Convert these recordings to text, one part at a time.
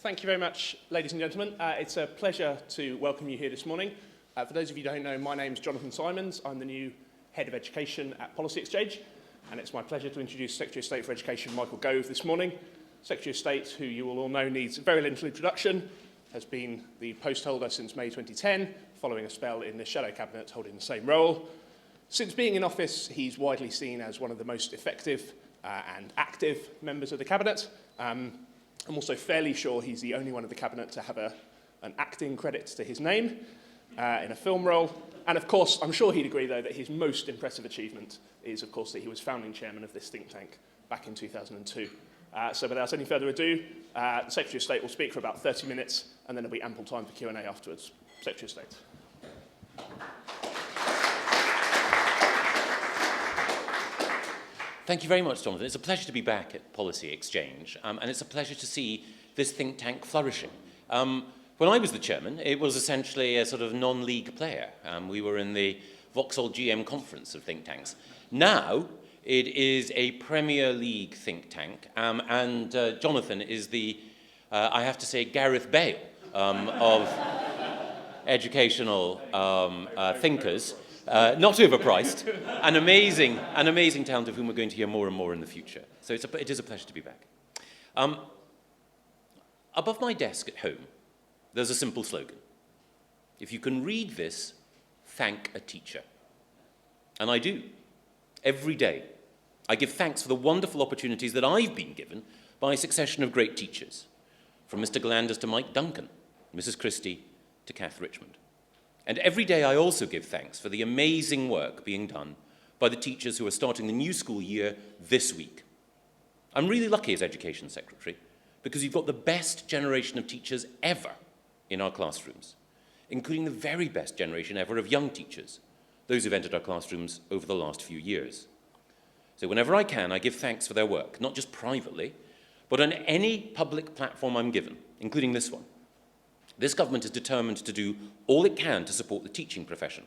Thank you very much, ladies and gentlemen. It's a pleasure to welcome you here this morning. For those of you who don't know, my name's Jonathan Simons. I'm the new Head of Education at Policy Exchange, and it's my pleasure to introduce Secretary of State for Education, Michael Gove, this morning. Secretary of State, who you will all know needs very little introduction, has been the post holder since May 2010, following a spell in the Shadow Cabinet holding the same role. Since being in office, he's widely seen as one of the most effective and active members of the Cabinet. I'm also fairly sure he's the only one of the Cabinet to have an acting credit to his name in a film role. And of course, I'm sure he'd agree, though, that his most impressive achievement is, of course, that he was founding chairman of this think tank back in 2002. So without any further ado, the Secretary of State will speak for about 30 minutes, and then there'll be ample time for Q&A afterwards. Secretary of State. Thank you very much, Jonathan. It's a pleasure to be back at Policy Exchange, and it's a pleasure to see this think tank flourishing. When I was the chairman, it was essentially a sort of non-league player. We were in the Vauxhall GM conference of think tanks. Now, it is a Premier League think tank, and Jonathan is the, I have to say, Gareth Bale of educational thinkers. Not overpriced, an amazing talent of whom we're going to hear more and more in the future. So it is a pleasure to be back. Above my desk at home, there's a simple slogan. If you can read this, thank a teacher. And I do. Every day, I give thanks for the wonderful opportunities that I've been given by a succession of great teachers, from Mr. Galanders to Mike Duncan, Mrs. Christie to Kath Richmond. And every day I also give thanks for the amazing work being done by the teachers who are starting the new school year this week. I'm really lucky as Education Secretary because you've got the best generation of teachers ever in our classrooms, including the very best generation ever of young teachers, those who've entered our classrooms over the last few years. So whenever I can, I give thanks for their work, not just privately, but on any public platform I'm given, including this one. This government is determined to do all it can to support the teaching profession,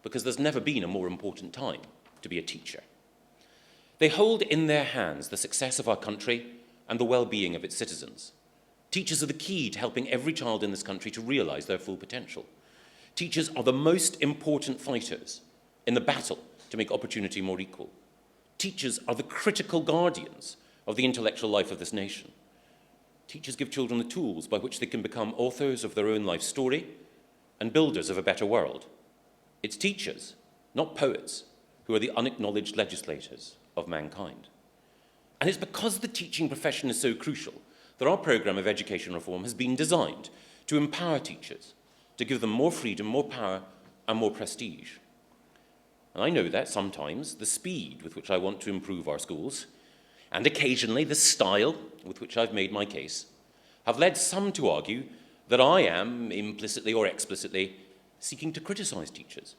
because there's never been a more important time to be a teacher. They hold in their hands the success of our country and the well-being of its citizens. Teachers are the key to helping every child in this country to realize their full potential. Teachers are the most important fighters in the battle to make opportunity more equal. Teachers are the critical guardians of the intellectual life of this nation. Teachers give children the tools by which they can become authors of their own life story and builders of a better world. It's teachers, not poets, who are the unacknowledged legislators of mankind. And it's because the teaching profession is so crucial that our programme of education reform has been designed to empower teachers, to give them more freedom, more power, and more prestige. And I know that sometimes the speed with which I want to improve our schools, and occasionally the style with which I've made my case, have led some to argue that I am, implicitly or explicitly, seeking to criticise teachers.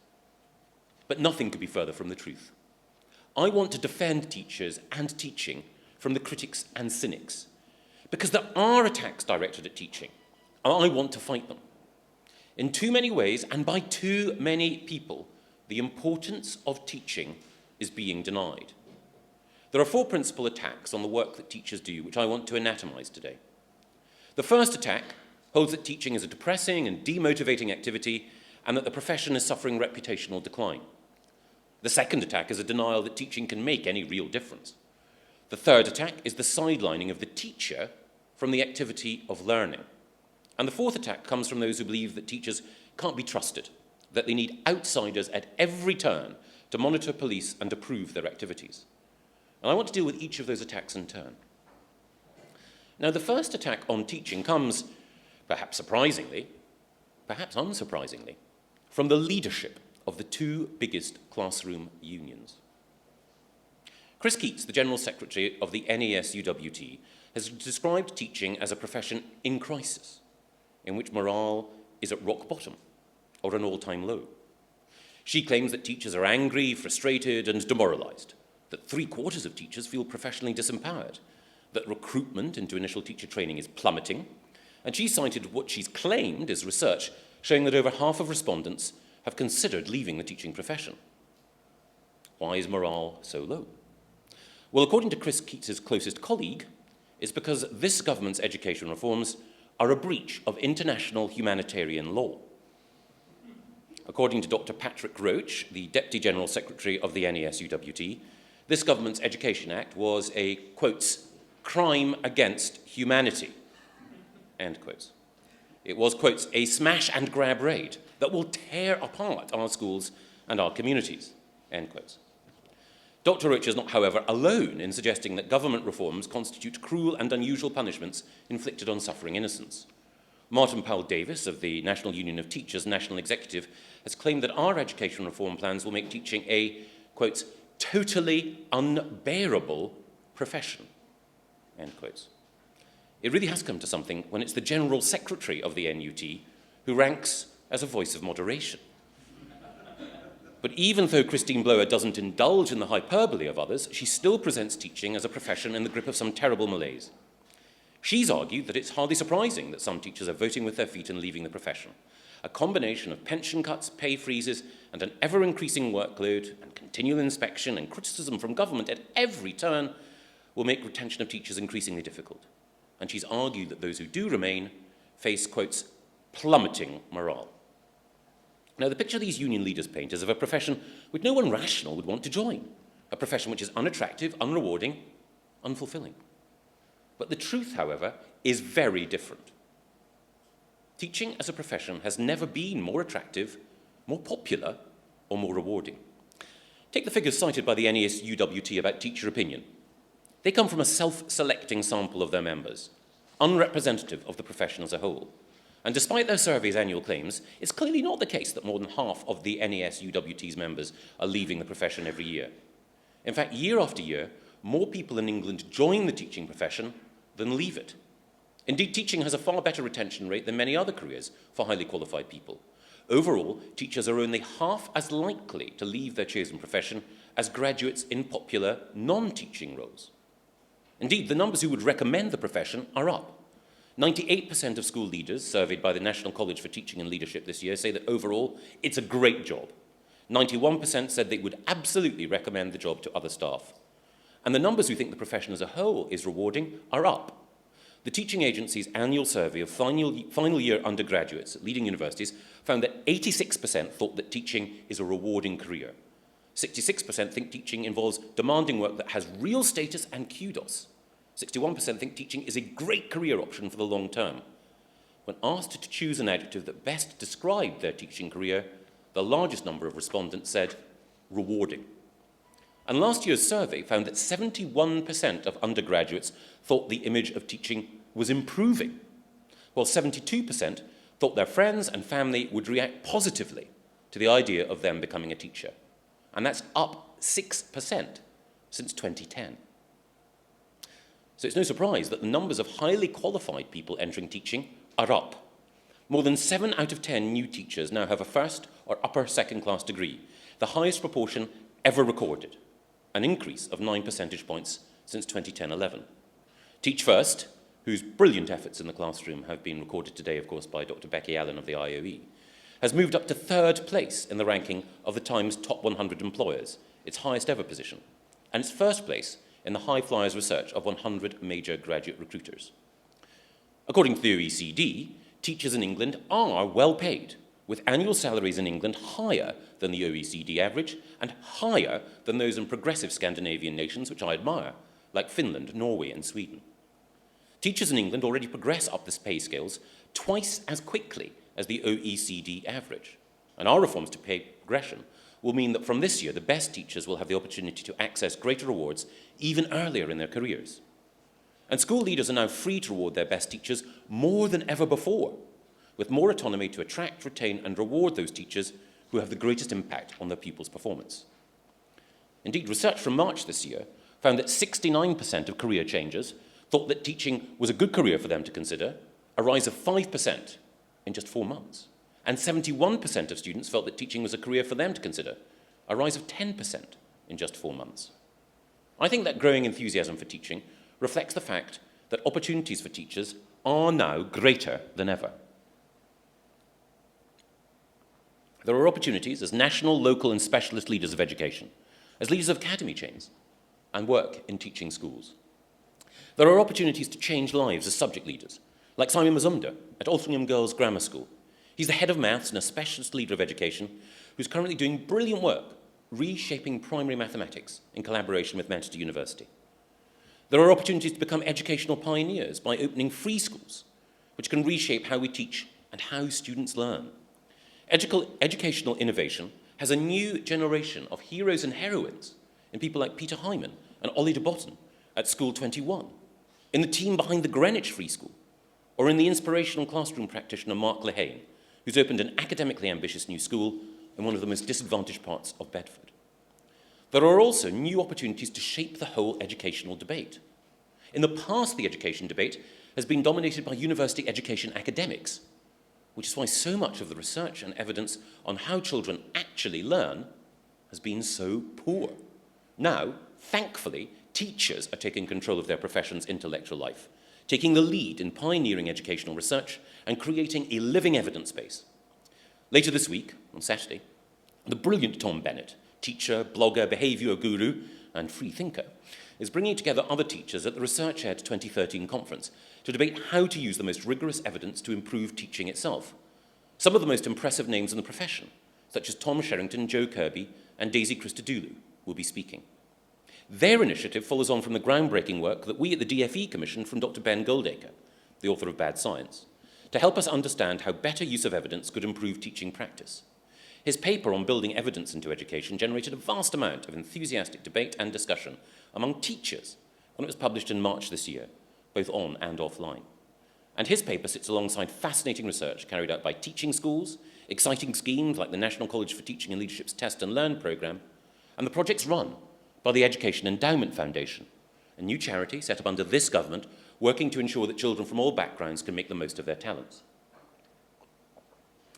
But nothing could be further from the truth. I want to defend teachers and teaching from the critics and cynics, because there are attacks directed at teaching, and I want to fight them. In too many ways, and by too many people, the importance of teaching is being denied. There are four principal attacks on the work that teachers do, which I want to anatomise today. The first attack holds that teaching is a depressing and demotivating activity and that the profession is suffering reputational decline. The second attack is a denial that teaching can make any real difference. The third attack is the sidelining of the teacher from the activity of learning. And the fourth attack comes from those who believe that teachers can't be trusted, that they need outsiders at every turn to monitor, police, and approve their activities. And I want to deal with each of those attacks in turn. Now, the first attack on teaching comes, perhaps surprisingly, perhaps unsurprisingly, from the leadership of the two biggest classroom unions. Chryst, the General Secretary of the NASUWT, has described teaching as a profession in crisis, in which morale is at rock bottom or an all-time low. She claims that teachers are angry, frustrated, and demoralised, that 3/4 of teachers feel professionally disempowered, that recruitment into initial teacher training is plummeting, and she cited what she's claimed is research showing that over half of respondents have considered leaving the teaching profession. Why is morale so low? Well, according to Chris Keats's closest colleague, is because this government's education reforms are a breach of international humanitarian law. According to Dr. Patrick Roach, the Deputy General Secretary of the NESUWT, this government's Education Act was a, quotes, crime against humanity, end quotes. It was, quotes, a smash and grab raid that will tear apart our schools and our communities, end quotes. Dr. Roach is not, however, alone in suggesting that government reforms constitute cruel and unusual punishments inflicted on suffering innocents. Martin Powell-Davis of the National Union of Teachers National Executive has claimed that our education reform plans will make teaching a, quotes, totally unbearable profession, end quotes. It really has come to something when it's the General Secretary of the NUT who ranks as a voice of moderation. But even though Christine Blower doesn't indulge in the hyperbole of others, she still presents teaching as a profession in the grip of some terrible malaise. She's argued that it's hardly surprising that some teachers are voting with their feet and leaving the profession. A combination of pension cuts, pay freezes, and an ever-increasing workload, and continual inspection and criticism from government at every turn will make retention of teachers increasingly difficult. And she's argued that those who do remain face, quotes, plummeting morale. Now, the picture these union leaders paint is of a profession which no one rational would want to join, a profession which is unattractive, unrewarding, unfulfilling. But the truth, however, is very different. Teaching as a profession has never been more attractive, more popular, or more rewarding. Take the figures cited by the NESUWT about teacher opinion. They come from a self-selecting sample of their members, unrepresentative of the profession as a whole. And despite their survey's annual claims, it's clearly not the case that more than half of the NESUWT's members are leaving the profession every year. In fact, year after year, more people in England join the teaching profession than leave it. Indeed, teaching has a far better retention rate than many other careers for highly qualified people. Overall, teachers are only half as likely to leave their chosen profession as graduates in popular non-teaching roles. Indeed, the numbers who would recommend the profession are up. 98% of school leaders surveyed by the National College for Teaching and Leadership this year say that overall it's a great job. 91% said they would absolutely recommend the job to other staff. And the numbers who think the profession as a whole is rewarding are up. The teaching agency's annual survey of final year undergraduates at leading universities found that 86% thought that teaching is a rewarding career. 66% think teaching involves demanding work that has real status and kudos. 61% think teaching is a great career option for the long term. When asked to choose an adjective that best described their teaching career, the largest number of respondents said rewarding. And last year's survey found that 71% of undergraduates thought the image of teaching was improving, while 72% thought their friends and family would react positively to the idea of them becoming a teacher. And that's up 6% since 2010. So it's no surprise that the numbers of highly qualified people entering teaching are up. More than 7 out of 10 new teachers now have a first or upper second-class degree, the highest proportion ever recorded, an increase of 9 percentage points since 2010-11. Teach First, whose brilliant efforts in the classroom have been recorded today, of course, by Dr. Becky Allen of the IOE, has moved up to 3rd place in the ranking of the Times Top 100 Employers, its highest ever position, and its 1st place in the High Flyers research of 100 major graduate recruiters. According to the OECD, teachers in England are well paid, with annual salaries in England higher than the OECD average and higher than those in progressive Scandinavian nations, which I admire, like Finland, Norway, and Sweden. Teachers in England already progress up the pay scales twice as quickly as the OECD average. And our reforms to pay progression will mean that from this year, the best teachers will have the opportunity to access greater rewards even earlier in their careers. And school leaders are now free to reward their best teachers more than ever before, with more autonomy to attract, retain, and reward those teachers who have the greatest impact on their pupils' performance. Indeed, research from March this year found that 69% of career changers thought that teaching was a good career for them to consider, a rise of 5% in just 4 months. And 71% of students felt that teaching was a career for them to consider, a rise of 10% in just 4 months. I think that growing enthusiasm for teaching reflects the fact that opportunities for teachers are now greater than ever. There are opportunities as national, local, and specialist leaders of education, as leaders of academy chains, and work in teaching schools. There are opportunities to change lives as subject leaders, like Simon Mazumder at Altrincham Girls' Grammar School. He's the head of maths and a specialist leader of education who's currently doing brilliant work reshaping primary mathematics in collaboration with Manchester University. There are opportunities to become educational pioneers by opening free schools, which can reshape how we teach and how students learn. Educational innovation has a new generation of heroes and heroines in people like Peter Hyman and Ollie de Botton at School 21, in the team behind the Greenwich Free School, or in the inspirational classroom practitioner Mark Lehane, who's opened an academically ambitious new school in one of the most disadvantaged parts of Bedford. There are also new opportunities to shape the whole educational debate. In the past, the education debate has been dominated by university education academics, which is why so much of the research and evidence on how children actually learn has been so poor. Now, thankfully, teachers are taking control of their profession's intellectual life, taking the lead in pioneering educational research and creating a living evidence base. Later this week, on Saturday, the brilliant Tom Bennett, teacher, blogger, behaviour guru, and free thinker, is bringing together other teachers at the ResearchEd 2013 conference to debate how to use the most rigorous evidence to improve teaching itself. Some of the most impressive names in the profession, such as Tom Sherrington, Joe Kirby, and Daisy Christodoulou, will be speaking. Their initiative follows on from the groundbreaking work that we at the DFE commissioned from Dr. Ben Goldacre, the author of Bad Science, to help us understand how better use of evidence could improve teaching practice. His paper on building evidence into education generated a vast amount of enthusiastic debate and discussion among teachers when it was published in March this year, both on and offline. And his paper sits alongside fascinating research carried out by teaching schools, exciting schemes like the National College for Teaching and Leadership's Test and Learn programme, and the projects run by the Education Endowment Foundation, a new charity set up under this government working to ensure that children from all backgrounds can make the most of their talents.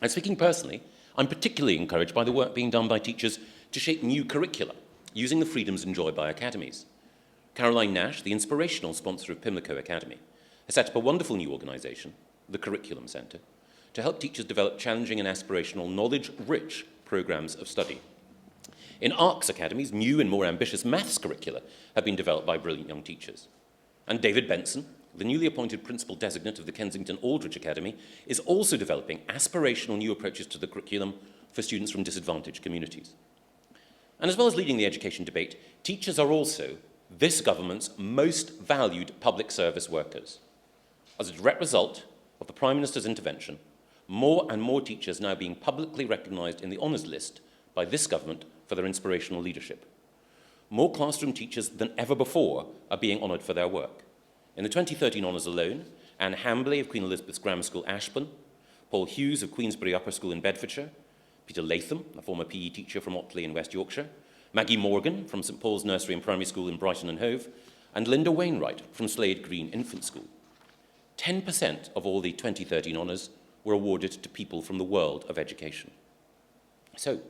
And speaking personally, I'm particularly encouraged by the work being done by teachers to shape new curricula using the freedoms enjoyed by academies. Caroline Nash, the inspirational sponsor of Pimlico Academy, has set up a wonderful new organisation, the Curriculum Centre, to help teachers develop challenging and aspirational, knowledge-rich programmes of study. In ARCS academies, new and more ambitious maths curricula have been developed by brilliant young teachers. And David Benson, the newly appointed principal designate of the Kensington Aldrich Academy, is also developing aspirational new approaches to the curriculum for students from disadvantaged communities. And as well as leading the education debate, teachers are also this government's most valued public service workers. As a direct result of the Prime Minister's intervention, more and more teachers now being publicly recognised in the honours list by this government for their inspirational leadership. More classroom teachers than ever before are being honoured for their work. In the 2013 honours alone, Anne Hambley of Queen Elizabeth's Grammar School, Ashbourne, Paul Hughes of Queensbury Upper School in Bedfordshire, Peter Latham, a former PE teacher from Otley in West Yorkshire, Maggie Morgan from St Paul's Nursery and Primary School in Brighton and Hove, and Linda Wainwright from Slade Green Infant School. 10% of all the 2013 honours were awarded to people from the world of education. So,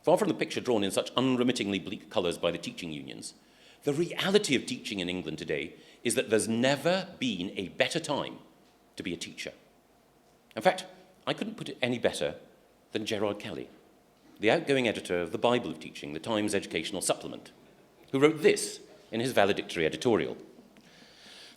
far from the picture drawn in such unremittingly bleak colours by the teaching unions, the reality of teaching in England today is that there's never been a better time to be a teacher. In fact, I couldn't put it any better than Gerard Kelly, the outgoing editor of the Bible of Teaching, the Times Educational Supplement, who wrote this in his valedictory editorial.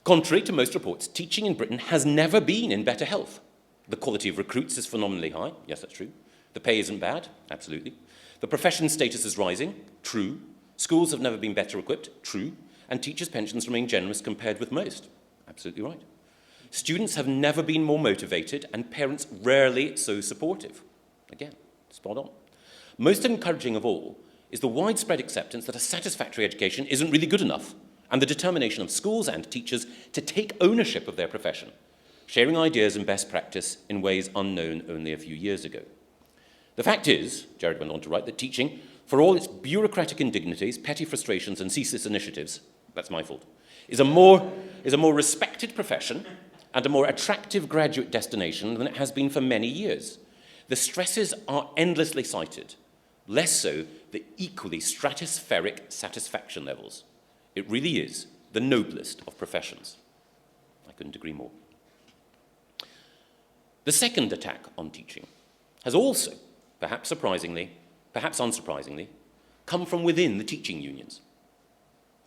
Contrary to most reports, teaching in Britain has never been in better health. The quality of recruits is phenomenally high. Yes, that's true. The pay isn't bad. Absolutely. The profession's status is rising. True. Schools have never been better equipped. True. And teachers' pensions remain generous compared with most. Absolutely right. Students have never been more motivated and parents rarely so supportive. Again, spot on. Most encouraging of all is the widespread acceptance that a satisfactory education isn't really good enough, and the determination of schools and teachers to take ownership of their profession, sharing ideas and best practice in ways unknown only a few years ago. The fact is, Gerard went on to write, that teaching, for all its bureaucratic indignities, petty frustrations, and ceaseless initiatives, that's my fault, is a more respected profession and a more attractive graduate destination than it has been for many years. The stresses are endlessly cited, less so the equally stratospheric satisfaction levels. It really is the noblest of professions. I couldn't agree more. The second attack on teaching has also, perhaps surprisingly, perhaps unsurprisingly, come from within the teaching unions.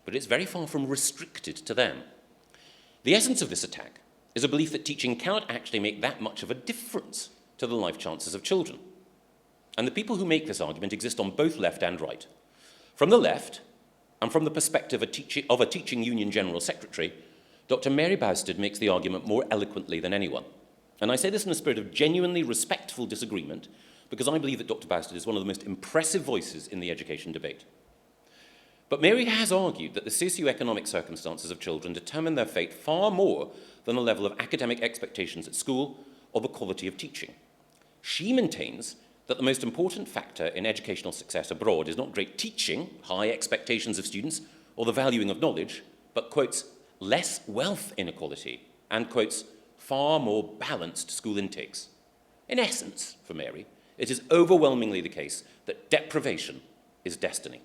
But it's very far from restricted to them. The essence of this attack is a belief that teaching cannot actually make that much of a difference to the life chances of children. And the people who make this argument exist on both left and right. From the left, and from the perspective of a teaching union general secretary, Dr. Mary Bousted makes the argument more eloquently than anyone. And I say this in a spirit of genuinely respectful disagreement, because I believe that Dr. Bousted is one of the most impressive voices in the education debate. But Mary has argued that the socioeconomic circumstances of children determine their fate far more than the level of academic expectations at school or the quality of teaching. She maintains that the most important factor in educational success abroad is not great teaching, high expectations of students, or the valuing of knowledge, but, quotes, less wealth inequality and, quotes, far more balanced school intakes. In essence, for Mary, it is overwhelmingly the case that deprivation is destiny.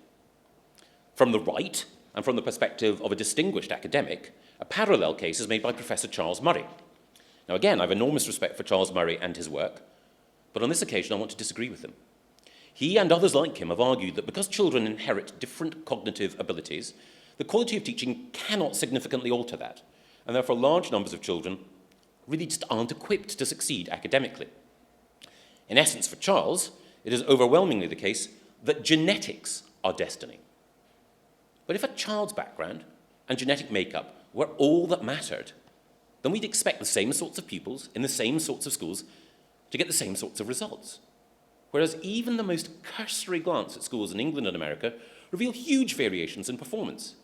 From the right, and from the perspective of a distinguished academic, a parallel case is made by Professor Charles Murray. Now again, I have enormous respect for Charles Murray and his work, but on this occasion I want to disagree with him. He and others like him have argued that because children inherit different cognitive abilities, the quality of teaching cannot significantly alter that, and therefore large numbers of children really just aren't equipped to succeed academically. In essence, for Charles, it is overwhelmingly the case that genetics are destiny. But if a child's background and genetic makeup were all that mattered, then we'd expect the same sorts of pupils in the same sorts of schools to get the same sorts of results. Whereas even the most cursory glance at schools in England and America reveal huge variations in performance,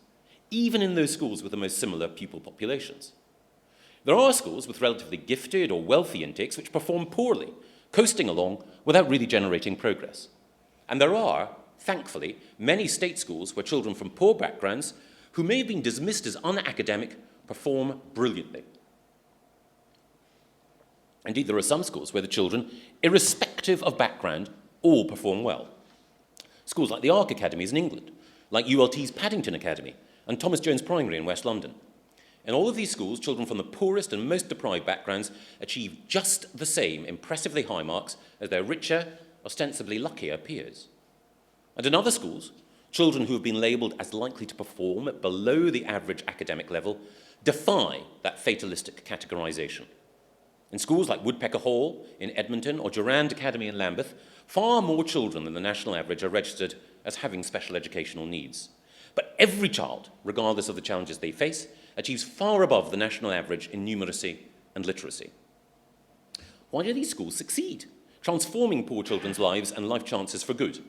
even in those schools with the most similar pupil populations. There are schools with relatively gifted or wealthy intakes which perform poorly, coasting along without really generating progress. And there are, thankfully, many state schools where children from poor backgrounds who may have been dismissed as unacademic perform brilliantly. Indeed, there are some schools where the children, irrespective of background, all perform well. Schools like the Ark Academies in England, like ULT's Paddington Academy, and Thomas Jones Primary in West London. In all of these schools, children from the poorest and most deprived backgrounds achieve just the same impressively high marks as their richer, ostensibly luckier peers. And in other schools, children who have been labelled as likely to perform at below the average academic level defy that fatalistic categorisation. In schools like Woodpecker Hall in Edmonton or Durand Academy in Lambeth, far more children than the national average are registered as having special educational needs. But every child, regardless of the challenges they face, achieves far above the national average in numeracy and literacy. Why do these schools succeed, transforming poor children's lives and life chances for good?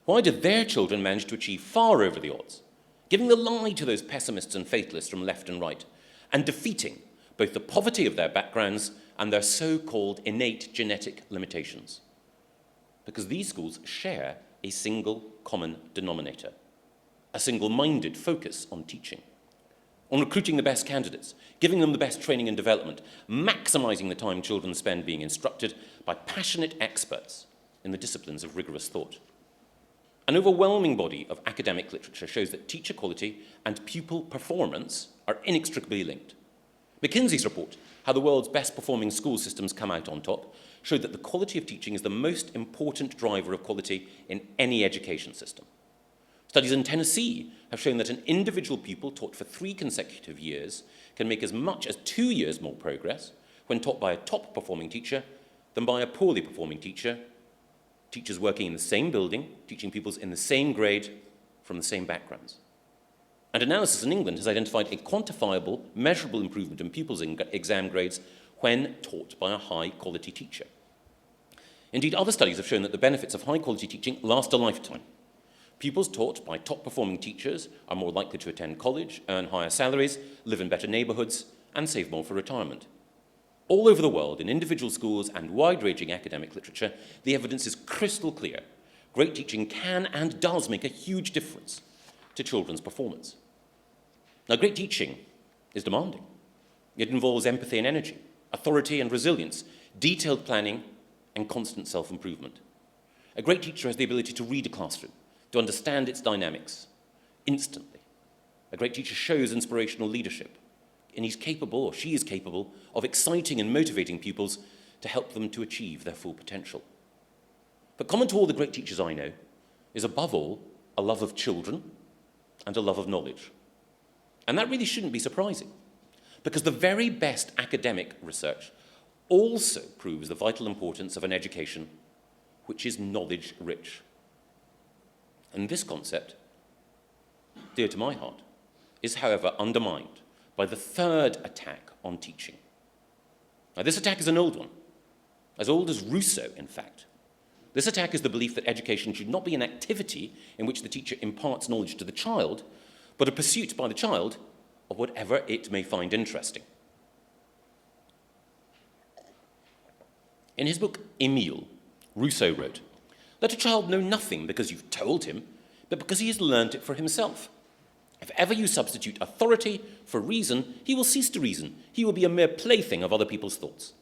Why do their children manage to achieve far over the odds, giving the lie to those pessimists and fatalists from left and right, and defeating both the poverty of their backgrounds and their so-called innate genetic limitations? Because these schools share a single common denominator, a single-minded focus on teaching, on recruiting the best candidates, giving them the best training and development, maximising the time children spend being instructed by passionate experts in the disciplines of rigorous thought. An overwhelming body of academic literature shows that teacher quality and pupil performance are inextricably linked. McKinsey's report, How the World's Best Performing School Systems Come Out on Top, showed that the quality of teaching is the most important driver of quality in any education system. Studies in Tennessee have shown that an individual pupil taught for 3 consecutive years can make as much as 2 years more progress when taught by a top-performing teacher than by a poorly performing teacher, teachers working in the same building, teaching pupils in the same grade from the same backgrounds. And analysis in England has identified a quantifiable, measurable improvement in pupils' exam grades when taught by a high-quality teacher. Indeed, other studies have shown that the benefits of high-quality teaching last a lifetime. Pupils taught by top-performing teachers are more likely to attend college, earn higher salaries, live in better neighbourhoods, and save more for retirement. All over the world, in individual schools and wide-ranging academic literature, the evidence is crystal clear. Great teaching can and does make a huge difference to children's performance. Now, great teaching is demanding. It involves empathy and energy, authority and resilience, detailed planning, and constant self-improvement. A great teacher has the ability to read a classroom, to understand its dynamics instantly. A great teacher shows inspirational leadership, and he's capable, or she is capable, of exciting and motivating pupils to help them to achieve their full potential. But common to all the great teachers I know is, above all, a love of children and a love of knowledge. And that really shouldn't be surprising, because the very best academic research also proves the vital importance of an education which is knowledge-rich. And this concept, dear to my heart, is, however, undermined by the third attack on teaching. Now, this attack is an old one, as old as Rousseau, in fact. This attack is the belief that education should not be an activity in which the teacher imparts knowledge to the child, but a pursuit by the child of whatever it may find interesting. In his book, Émile, Rousseau wrote, "Let a child know nothing because you've told him, but because he has learnt it for himself. If ever you substitute authority for reason, he will cease to reason. He will be a mere plaything of other people's thoughts."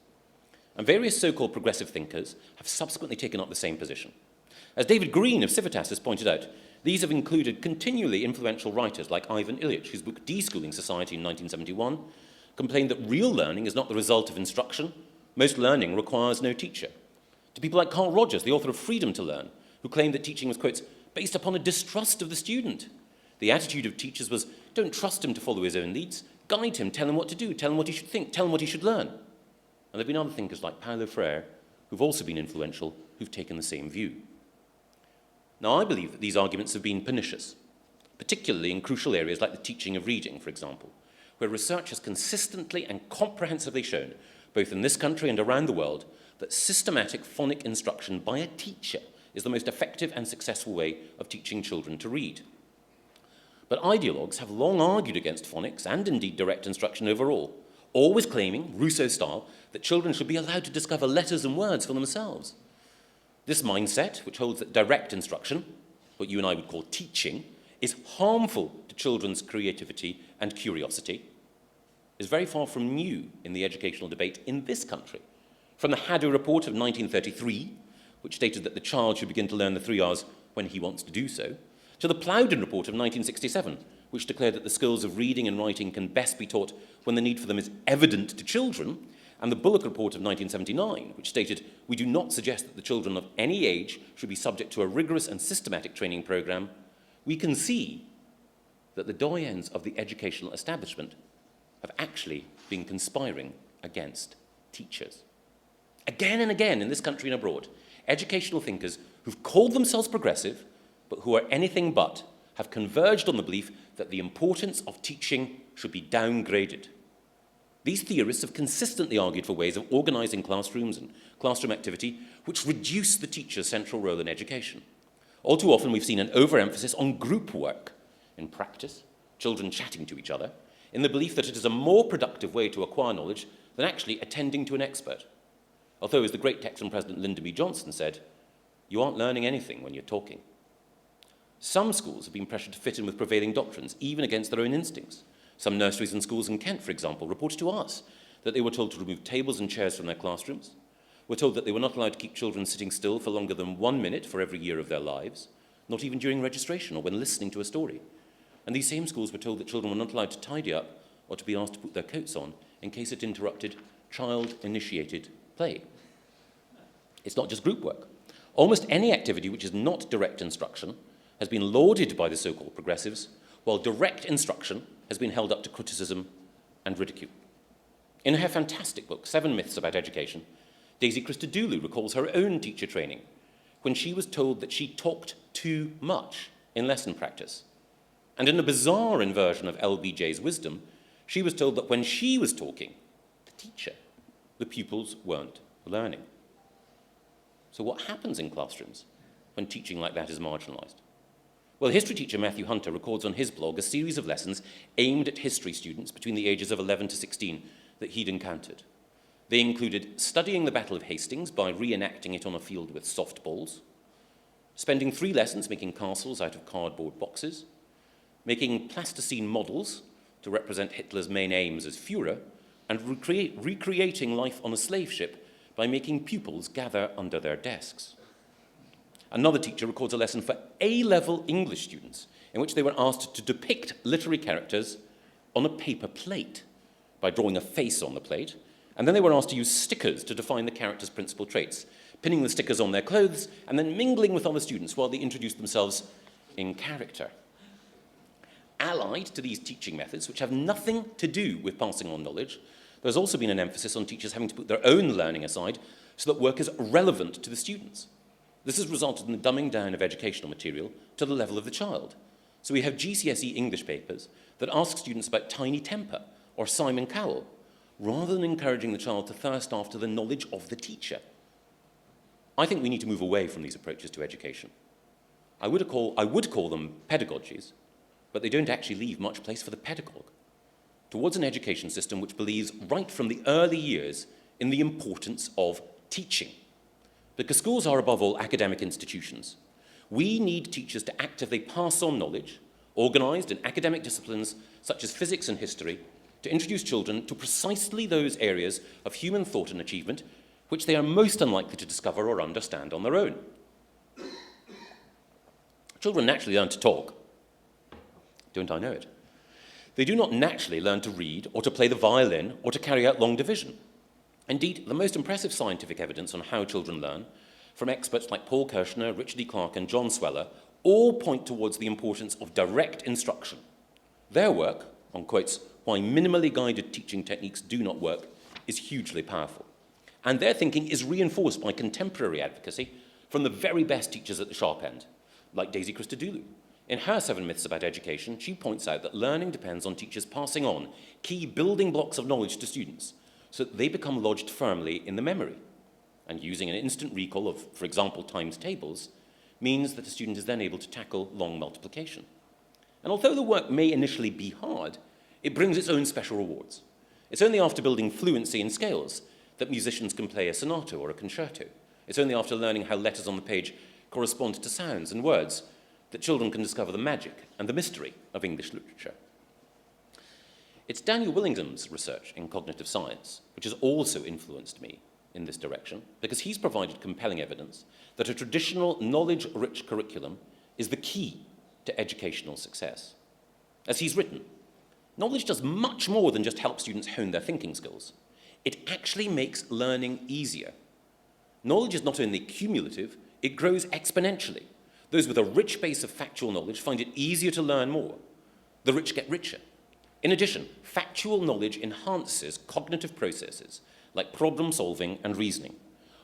And various so-called progressive thinkers have subsequently taken up the same position. As David Green of Civitas has pointed out, these have included continually influential writers like Ivan Illich, whose book Deschooling Society in 1971 complained that real learning is not the result of instruction. Most learning requires no teacher. To people like Carl Rogers, the author of Freedom to Learn, who claimed that teaching was, quote, based upon a distrust of the student. The attitude of teachers was, don't trust him to follow his own leads, guide him, tell him what to do, tell him what he should think, tell him what he should learn. And there have been other thinkers like Paulo Freire, who've also been influential, who've taken the same view. Now, I believe that these arguments have been pernicious, particularly in crucial areas like the teaching of reading, for example, where research has consistently and comprehensively shown, both in this country and around the world, that systematic phonic instruction by a teacher is the most effective and successful way of teaching children to read. But ideologues have long argued against phonics and indeed direct instruction overall, always claiming, Rousseau style, that children should be allowed to discover letters and words for themselves. This mindset, which holds that direct instruction, what you and I would call teaching, is harmful to children's creativity and curiosity, is very far from new in the educational debate in this country. From the Haddo Report of 1933, which stated that the child should begin to learn the 3 R's when he wants to do so, to the Plowden Report of 1967, which declared that the skills of reading and writing can best be taught when the need for them is evident to children, and the Bullock Report of 1979, which stated, we do not suggest that the children of any age should be subject to a rigorous and systematic training program, we can see that the doyens of the educational establishment have actually been conspiring against teachers. Again and again in this country and abroad, educational thinkers who've called themselves progressive, but who are anything but, have converged on the belief that the importance of teaching should be downgraded. These theorists have consistently argued for ways of organizing classrooms and classroom activity which reduce the teacher's central role in education. All too often we've seen an overemphasis on group work in practice, children chatting to each other, in the belief that it is a more productive way to acquire knowledge than actually attending to an expert. Although, as the great Texan President Lyndon B. Johnson said, you aren't learning anything when you're talking. Some schools have been pressured to fit in with prevailing doctrines, even against their own instincts. Some nurseries and schools in Kent, for example, reported to us that they were told to remove tables and chairs from their classrooms, were told that they were not allowed to keep children sitting still for longer than 1 minute for every year of their lives, not even during registration or when listening to a story. And these same schools were told that children were not allowed to tidy up or to be asked to put their coats on in case it interrupted child-initiated play. It's not just group work. Almost any activity which is not direct instruction has been lauded by the so-called progressives, while direct instruction has been held up to criticism and ridicule. In her fantastic book, 7 Myths About Education, Daisy Christodoulou recalls her own teacher training when she was told that she talked too much in lesson practice. And in a bizarre inversion of LBJ's wisdom, she was told that when she was talking, the teacher, the pupils weren't learning. So what happens in classrooms when teaching like that is marginalized? Well, history teacher Matthew Hunter records on his blog a series of lessons aimed at history students between the ages of 11 to 16 that he'd encountered. They included studying the Battle of Hastings by reenacting it on a field with softballs, spending 3 lessons making castles out of cardboard boxes, making plasticine models to represent Hitler's main aims as Führer, and recreating life on a slave ship by making pupils gather under their desks. Another teacher records a lesson for A-level English students in which they were asked to depict literary characters on a paper plate by drawing a face on the plate, and then they were asked to use stickers to define the character's principal traits, pinning the stickers on their clothes and then mingling with other students while they introduced themselves in character. Allied to these teaching methods, which have nothing to do with passing on knowledge, there's also been an emphasis on teachers having to put their own learning aside so that work is relevant to the students. This has resulted in the dumbing down of educational material to the level of the child. So we have GCSE English papers that ask students about Tiny Temper or Simon Cowell, rather than encouraging the child to thirst after the knowledge of the teacher. I think we need to move away from these approaches to education. I would call them pedagogies, but they don't actually leave much place for the pedagogue, towards an education system which believes right from the early years in the importance of teaching. Because schools are above all academic institutions. We need teachers to actively pass on knowledge, organized in academic disciplines such as physics and history, to introduce children to precisely those areas of human thought and achievement which they are most unlikely to discover or understand on their own. Children naturally learn to talk. Don't I know it? They do not naturally learn to read or to play the violin or to carry out long division. Indeed, the most impressive scientific evidence on how children learn, from experts like Paul Kirshner, Richard E. Clarke, and John Sweller, all point towards the importance of direct instruction. Their work on, quotes, why minimally guided teaching techniques do not work is hugely powerful. And their thinking is reinforced by contemporary advocacy from the very best teachers at the sharp end, like Daisy Christodoulou. In her 7 Myths About Education, she points out that learning depends on teachers passing on key building blocks of knowledge to students so that they become lodged firmly in the memory. And using an instant recall of, for example, times tables means that the student is then able to tackle long multiplication. And although the work may initially be hard, it brings its own special rewards. It's only after building fluency in scales that musicians can play a sonata or a concerto. It's only after learning how letters on the page correspond to sounds and words that children can discover the magic and the mystery of English literature. It's Daniel Willingham's research in cognitive science which has also influenced me in this direction, because he's provided compelling evidence that a traditional knowledge-rich curriculum is the key to educational success. As he's written, knowledge does much more than just help students hone their thinking skills. It actually makes learning easier. Knowledge is not only cumulative, it grows exponentially. Those with a rich base of factual knowledge find it easier to learn more. The rich get richer. In addition, factual knowledge enhances cognitive processes like problem solving and reasoning.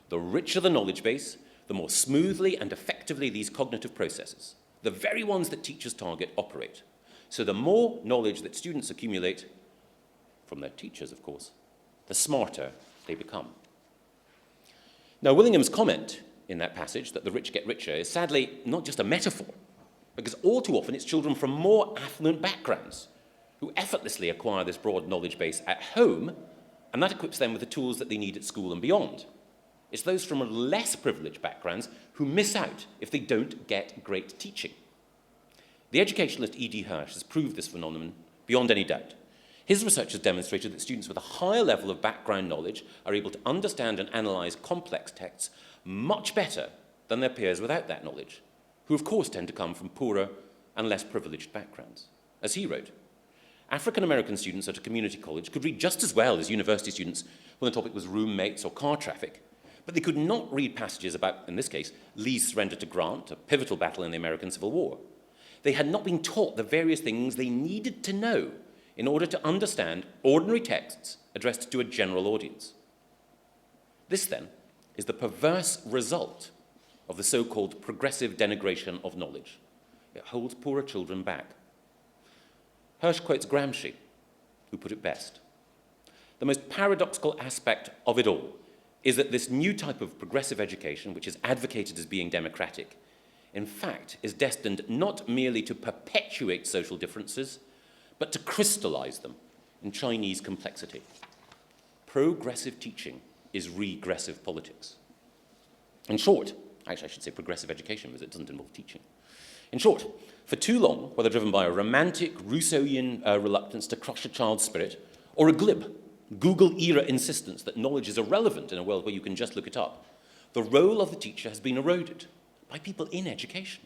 The richer the knowledge base, the more smoothly and effectively these cognitive processes, the very ones that teachers target, operate. So the more knowledge that students accumulate, from their teachers, of course, the smarter they become. Now, Willingham's comment in that passage that the rich get richer is sadly not just a metaphor, because all too often it's children from more affluent backgrounds who effortlessly acquire this broad knowledge base at home, and that equips them with the tools that they need at school and beyond. It's those from less privileged backgrounds who miss out if they don't get great teaching. The educationalist E.D. Hurst has proved this phenomenon beyond any doubt. His research has demonstrated that students with a higher level of background knowledge are able to understand and analyze complex texts much better than their peers without that knowledge, who of course tend to come from poorer and less privileged backgrounds. As he wrote, African American students at a community college could read just as well as university students when the topic was roommates or car traffic, but they could not read passages about, in this case, Lee's surrender to Grant, a pivotal battle in the American Civil War. They had not been taught the various things they needed to know in order to understand ordinary texts addressed to a general audience. This, then, is the perverse result of the so-called progressive denigration of knowledge. It holds poorer children back. Hurst quotes Gramsci, who put it best. The most paradoxical aspect of it all is that this new type of progressive education, which is advocated as being democratic, in fact is destined not merely to perpetuate social differences, but to crystallize them in Chinese complexity. Progressive teaching is regressive politics. In short, actually I should say progressive education because it doesn't involve teaching. In short, for too long, whether driven by a romantic Rousseauian reluctance to crush a child's spirit, or a glib Google-era insistence that knowledge is irrelevant in a world where you can just look it up, the role of the teacher has been eroded by people in education.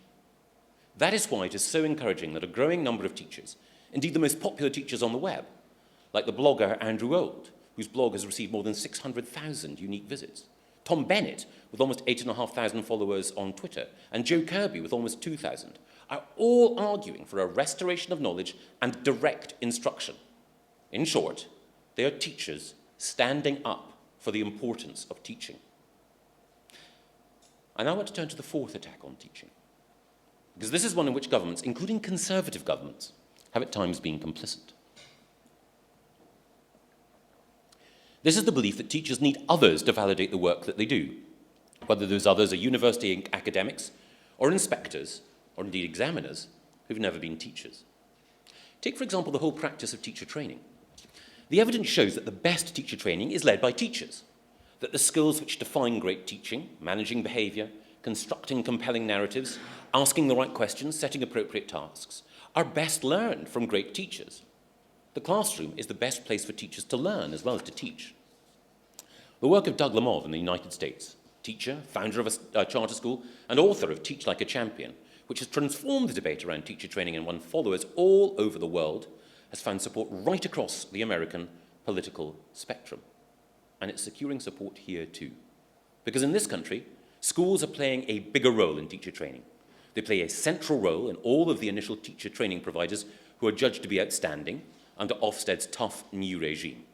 That is why it is so encouraging that a growing number of teachers, indeed the most popular teachers on the web, like the blogger Andrew Old, whose blog has received more than 600,000 unique visits, Tom Bennett, with almost 8,500 followers on Twitter, and Joe Kirby, with almost 2,000, are all arguing for a restoration of knowledge and direct instruction. In short, they are teachers standing up for the importance of teaching. I now want to turn to the fourth attack on teaching, because this is one in which governments, including conservative governments, have at times been complicit. This is the belief that teachers need others to validate the work that they do, whether those others are university academics or inspectors or indeed examiners who've never been teachers. Take, for example, the whole practice of teacher training. The evidence shows that the best teacher training is led by teachers, that the skills which define great teaching, managing behavior, constructing compelling narratives, asking the right questions, setting appropriate tasks, are best learned from great teachers. The classroom is the best place for teachers to learn as well as to teach. The work of Doug Lemov in the United States, teacher, founder of a charter school, and author of Teach Like a Champion, which has transformed the debate around teacher training and won followers all over the world, has found support right across the American political spectrum. And it's securing support here too. Because in this country, schools are playing a bigger role in teacher training. They play a central role in all of the initial teacher training providers who are judged to be outstanding under Ofsted's tough new regime.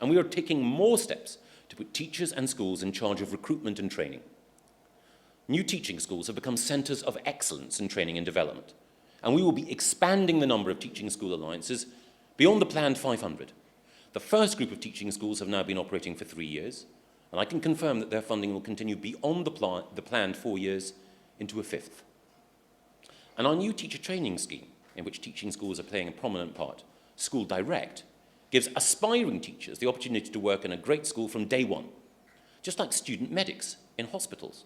And we are taking more steps to put teachers and schools in charge of recruitment and training. New teaching schools have become centres of excellence in training and development, and we will be expanding the number of teaching school alliances beyond the planned 500. The first group of teaching schools have now been operating for 3 years, and I can confirm that their funding will continue beyond the planned 4 years into a fifth. And our new teacher training scheme, in which teaching schools are playing a prominent part, School Direct, gives aspiring teachers the opportunity to work in a great school from day one, just like student medics in hospitals.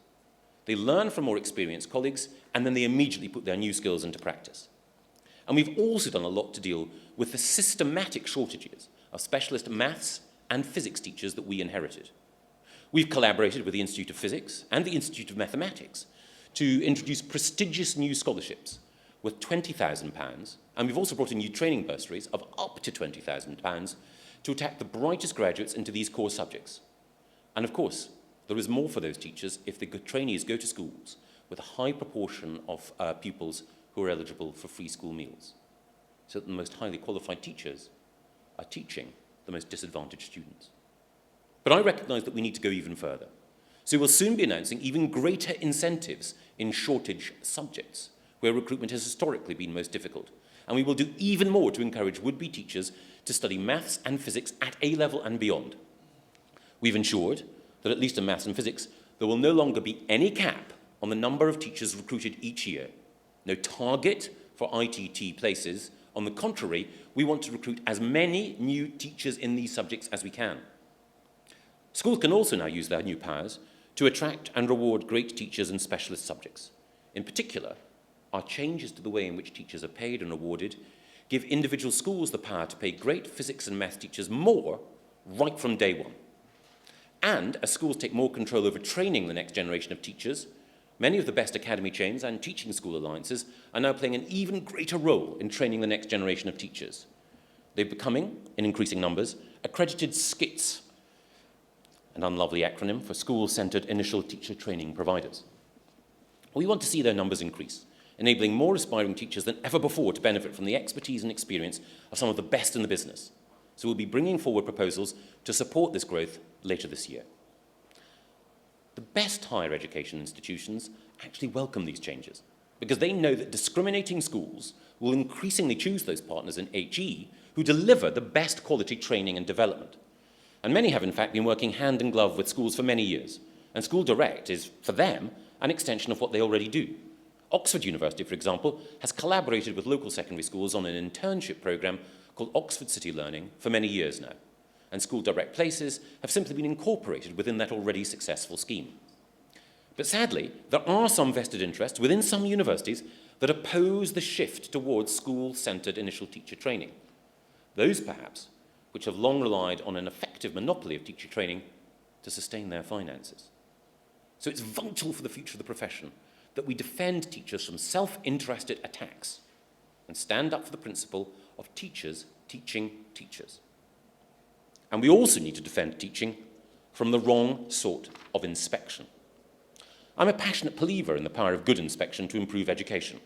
They learn from more experienced colleagues, and then they immediately put their new skills into practice. And we've also done a lot to deal with the systematic shortages of specialist maths and physics teachers that we inherited. We've collaborated with the Institute of Physics and the Institute of Mathematics to introduce prestigious new scholarships with £20,000, and we've also brought in new training bursaries of up to £20,000 to attract the brightest graduates into these core subjects. And of course, there is more for those teachers if the good trainees go to schools with a high proportion of pupils who are eligible for free school meals, so that the most highly qualified teachers are teaching the most disadvantaged students. But I recognise that we need to go even further. So we'll soon be announcing even greater incentives in shortage subjects, where recruitment has historically been most difficult. And we will do even more to encourage would-be teachers to study maths and physics at A level and beyond. We've ensured that at least in maths and physics, there will no longer be any cap on the number of teachers recruited each year. No target for ITT places. On the contrary, we want to recruit as many new teachers in these subjects as we can. Schools can also now use their new powers to attract and reward great teachers in specialist subjects. In particular, our changes to the way in which teachers are paid and rewarded give individual schools the power to pay great physics and math teachers more right from day one. And as schools take more control over training the next generation of teachers, many of the best academy chains and teaching school alliances are now playing an even greater role in training the next generation of teachers. They're becoming, in increasing numbers, accredited SCITs, an unlovely acronym for School-Centred Initial Teacher Training Providers. We want to see their numbers increase, enabling more aspiring teachers than ever before to benefit from the expertise and experience of some of the best in the business. So we'll be bringing forward proposals to support this growth later this year. The best higher education institutions actually welcome these changes because they know that discriminating schools will increasingly choose those partners in HE who deliver the best quality training and development. And many have, in fact, been working hand in glove with schools for many years. And School Direct is, for them, an extension of what they already do. Oxford University, for example, has collaborated with local secondary schools on an internship programme called Oxford City Learning for many years now. And School Direct places have simply been incorporated within that already successful scheme. But sadly, there are some vested interests within some universities that oppose the shift towards school-centred initial teacher training. Those, perhaps, which have long relied on an effective monopoly of teacher training to sustain their finances. So it's vital for the future of the profession that we defend teachers from self-interested attacks and stand up for the principle of teachers teaching teachers. And we also need to defend teaching from the wrong sort of inspection. I'm a passionate believer in the power of good inspection to improve education.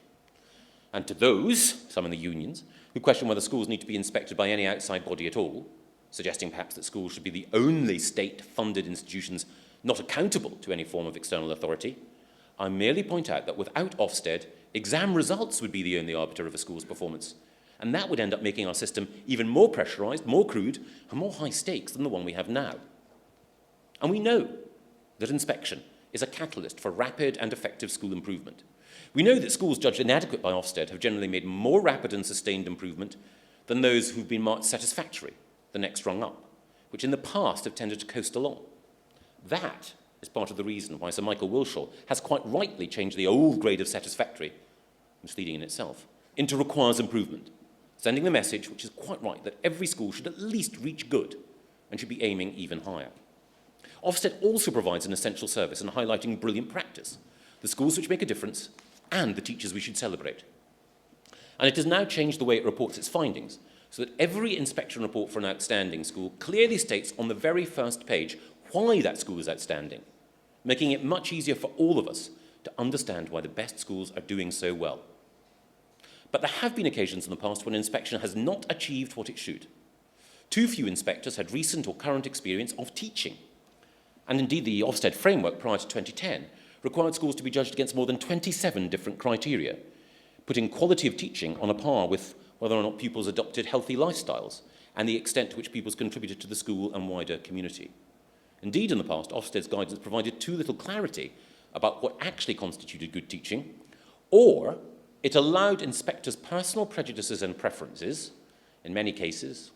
And to those, some in the unions, who question whether schools need to be inspected by any outside body at all, suggesting perhaps that schools should be the only state-funded institutions not accountable to any form of external authority, I merely point out that without Ofsted, exam results would be the only arbiter of a school's performance. And that would end up making our system even more pressurised, more crude, and more high stakes than the one we have now. And we know that inspection is a catalyst for rapid and effective school improvement. We know that schools judged inadequate by Ofsted have generally made more rapid and sustained improvement than those who've been marked satisfactory, the next rung up, which in the past have tended to coast along. That is part of the reason why Sir Michael Wilshaw has quite rightly changed the old grade of satisfactory, misleading in itself, into requires improvement, sending the message, which is quite right, that every school should at least reach good and should be aiming even higher. Ofsted also provides an essential service in highlighting brilliant practice, the schools which make a difference, and the teachers we should celebrate. And it has now changed the way it reports its findings, so that every inspection report for an outstanding school clearly states on the very first page why that school is outstanding, making it much easier for all of us to understand why the best schools are doing so well. But there have been occasions in the past when inspection has not achieved what it should. Too few inspectors had recent or current experience of teaching. And indeed, the Ofsted framework prior to 2010 required schools to be judged against more than 27 different criteria, putting quality of teaching on a par with whether or not pupils adopted healthy lifestyles and the extent to which pupils contributed to the school and wider community. Indeed, in the past, Ofsted's guidance provided too little clarity about what actually constituted good teaching, or it allowed inspectors' personal prejudices and preferences, in many cases,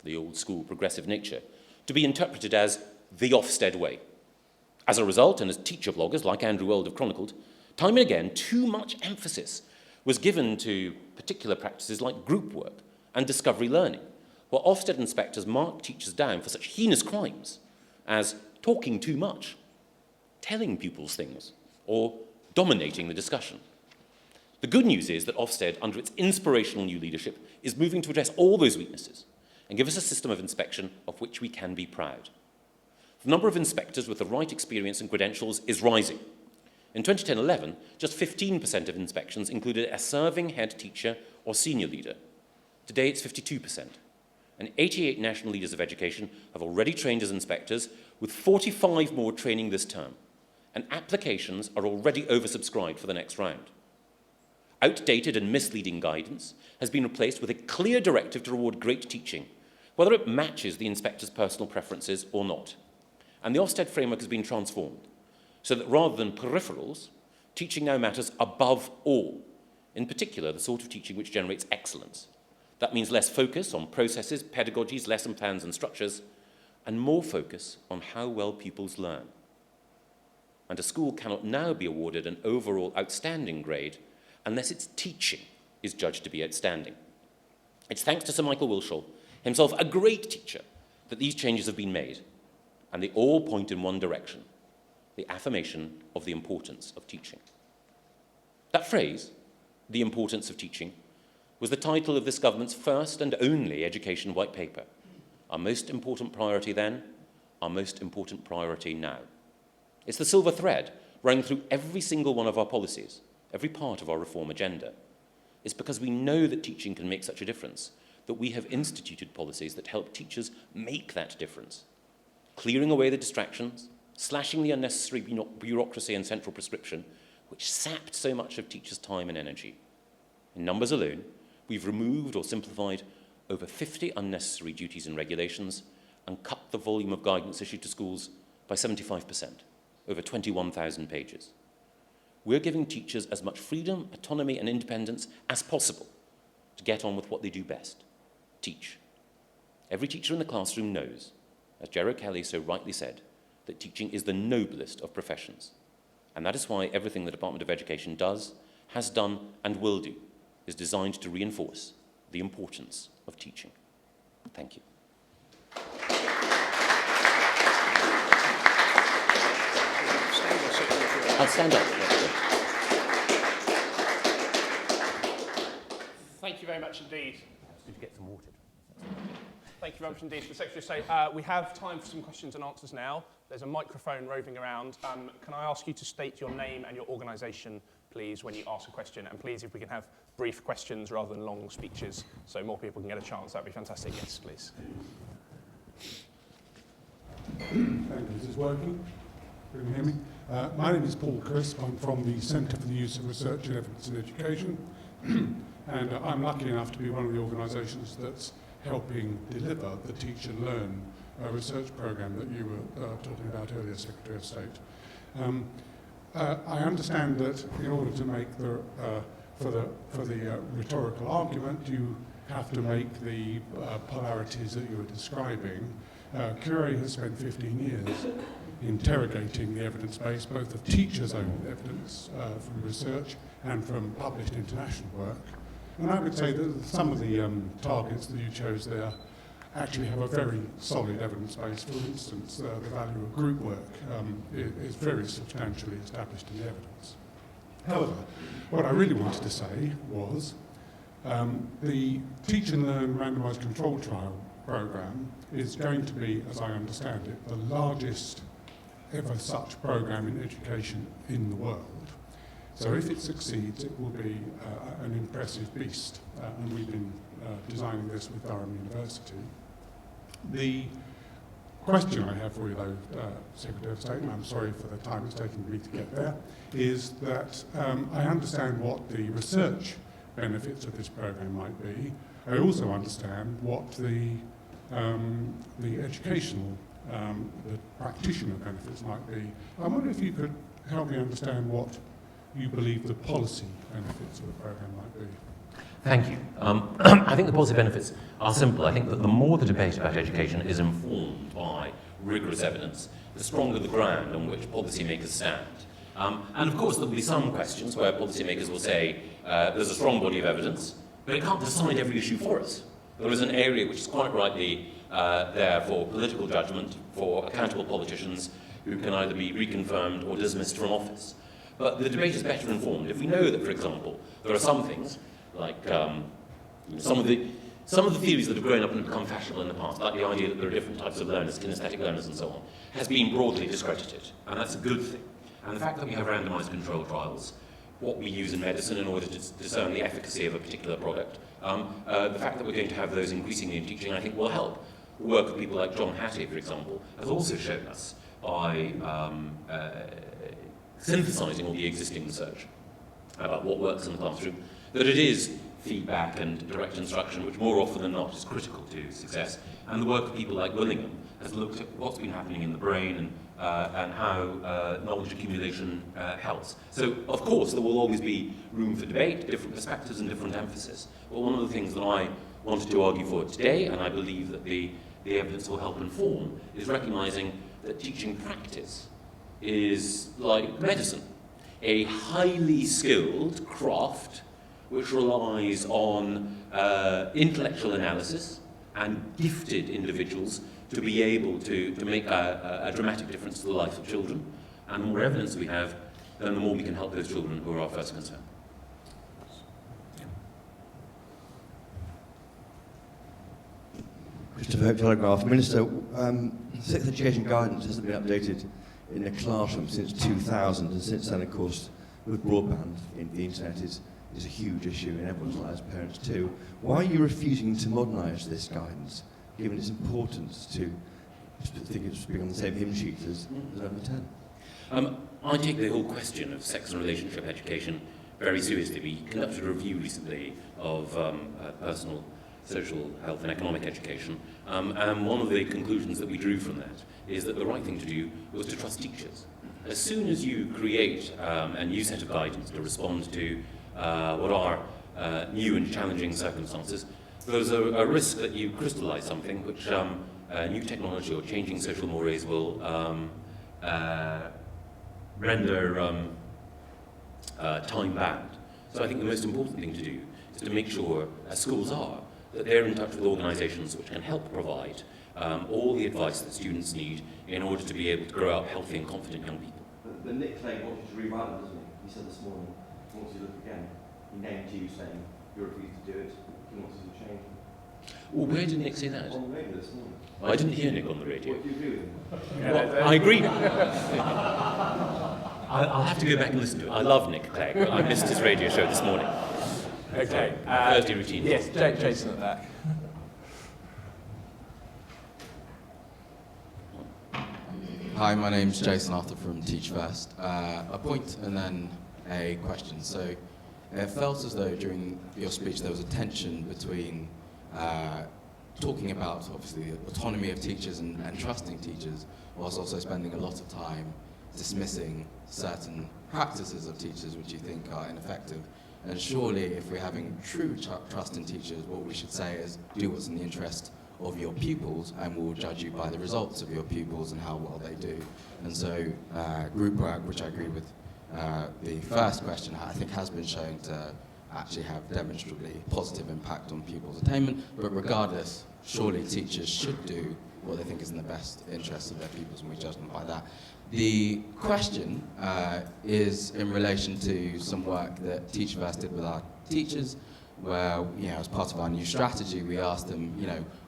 the old school progressive nature, to be interpreted as the Ofsted way. As a result, and as teacher bloggers like Andrew Old have chronicled, time and again, too much emphasis was given to particular practices like group work and discovery learning, while Ofsted inspectors marked teachers down for such heinous crimes as talking too much, telling pupils things, or dominating the discussion. The good news is that Ofsted, under its inspirational new leadership, is moving to address all those weaknesses and give us a system of inspection of which we can be proud. The number of inspectors with the right experience and credentials is rising. In 2010-11, just 15% of inspections included a serving head teacher or senior leader. Today, it's 52%. And 88 national leaders of education have already trained as inspectors, with 45 more training this term. And applications are already oversubscribed for the next round. Outdated and misleading guidance has been replaced with a clear directive to reward great teaching, whether it matches the inspector's personal preferences or not. And the Ofsted framework has been transformed, so that rather than peripherals, teaching now matters above all, in particular the sort of teaching which generates excellence. That means less focus on processes, pedagogies, lesson plans and structures, and more focus on how well pupils learn. And a school cannot now be awarded an overall outstanding grade unless its teaching is judged to be outstanding. It's thanks to Sir Michael Wilshaw, himself a great teacher, that these changes have been made, and they all point in one direction: the affirmation of the importance of teaching. That phrase, the importance of teaching, was the title of this government's first and only education white paper. Our most important priority then, our most important priority now. It's the silver thread running through every single one of our policies, every part of our reform agenda. It's because we know that teaching can make such a difference that we have instituted policies that help teachers make that difference, clearing away the distractions, slashing the unnecessary bureaucracy and central prescription, which sapped so much of teachers' time and energy. In numbers alone, we've removed or simplified over 50 unnecessary duties and regulations and cut the volume of guidance issued to schools by 75%, over 21,000 pages. We're giving teachers as much freedom, autonomy, and independence as possible to get on with what they do best: teach. Every teacher in the classroom knows, as Gerard Kelly so rightly said, that teaching is the noblest of professions. And that is why everything the Department of Education does, has done, and will do is designed to reinforce the importance of teaching. Thank you. I'll stand up. Thank you very much indeed. Did you get some water? Thank you very much indeed to the Secretary of State. We have time for some questions and answers now. There's a microphone roving around. Can I ask you to state your name and your organisation please, when you ask a question. And please, if we can have brief questions rather than long speeches so more people can get a chance, that'd be fantastic. Yes, please. Thank you. Is this working? Can you hear me? My name is Paul Chryst. I'm from the Centre for the Use of Research and Evidence in Education. And I'm lucky enough to be one of the organisations that's helping deliver the Teach and Learn research programme that you were talking about earlier, Secretary of State. I understand that in order to make for the rhetorical argument, you have to make the polarities that you were describing. Curie has spent 15 years interrogating the evidence base, both of teachers' own evidence from research and from published international work. And I would say that some of the targets that you chose there actually have a very solid evidence base. For instance, the value of group work is very substantially established in the evidence. However, what I really wanted to say was the Teach and Learn randomised control trial programme is going to be, as I understand it, the largest ever such programme in education in the world. So if it succeeds, it will be an impressive beast. And we've been designing this with Durham University. The question I have for you, though, Secretary of State, and I'm sorry for the time it's taken me to get there, is that I understand what the research benefits of this programme might be. I also understand what the educational, the practitioner benefits might be. I wonder if you could help me understand what you believe the policy benefits of the programme might be. Thank you. I think the policy benefits are simple. I think that the more the debate about education is informed by rigorous evidence, the stronger the ground on which policymakers stand. And of course, there will be some questions where policymakers will say, there's a strong body of evidence, but it can't decide every issue for us. There is an area which is quite rightly there for political judgment, for accountable politicians who can either be reconfirmed or dismissed from office. But the debate is better informed if we know that, for example, there are some things, like some of the theories that have grown up and become fashionable in the past, like the idea that there are different types of learners, kinesthetic learners and so on, has been broadly discredited. And that's a good thing. And the fact that we have randomised control trials, what we use in medicine in order to discern the efficacy of a particular product, the fact that we're going to have those increasingly in teaching, I think, will help. The work of people like John Hattie, for example, has also shown us by synthesising all the existing research about what works in the classroom, that it is feedback and direct instruction which more often than not is critical to success. And the work of people like Willingham has looked at what's been happening in the brain and how knowledge accumulation helps. So, of course, there will always be room for debate, different perspectives and different emphasis. But one of the things that I wanted to argue for today, and I believe that the evidence will help inform, is recognising that teaching practice is like medicine, a highly skilled craft which relies on intellectual analysis and gifted individuals to be able to make a dramatic difference to the life of children. And the more evidence we have, then the more we can help those children who are our first concern. Christopher, Telegraph. Minister, Sex Education guidance hasn't been updated in the classroom since 2000, and since then, of course, with broadband, the internet is a huge issue in everyone's lives, parents too. Why are you refusing to modernise this guidance, given its importance to think it's being on the same hymn sheet as number 10? I take the whole question of sex and relationship education very seriously. We conducted a review recently of personal, social, health and economic education, and one of the conclusions that we drew from that is that the right thing to do was to trust teachers. As soon as you create a new set of guidance to respond to what are new and challenging circumstances, there's a risk that you crystallise something which new technology or changing social mores will render time-bound. So I think the most important thing to do is to make sure, as schools are, that they're in touch with organisations which can help provide all the advice that students need in order to be able to grow up healthy and confident young people. But Nick Clegg wants you to rewrite it, doesn't he? He said this morning, he wants you to look again. He named you saying you refused to do it, he wants you to change it. Well, where did Nick say that? On the radio this morning. I didn't hear Nick on the radio. What do you agree with him? Well, I agree. I'll have to go back and listen to it. I love Nick Clegg, but I missed his radio show this morning. Okay. Thursday routine. Yes, Jason at that. Hi, my name's Jason Arthur from Teach First. A point and then a question. So it felt as though during your speech there was a tension between talking about, obviously, the autonomy of teachers and trusting teachers, whilst also spending a lot of time dismissing certain practices of teachers which you think are ineffective. And surely, if we're having true trust in teachers, what we should say is do what's in the interest of your pupils, and we'll judge you by the results of your pupils and how well they do. And so group work, which I agree with the first question, I think has been shown to actually have demonstrably positive impact on pupils' attainment, but regardless, surely teachers should do what they think is in the best interest of their pupils, and we judge them by that. The question is in relation to some work that Teach First did with our teachers, where, as part of our new strategy, we asked them,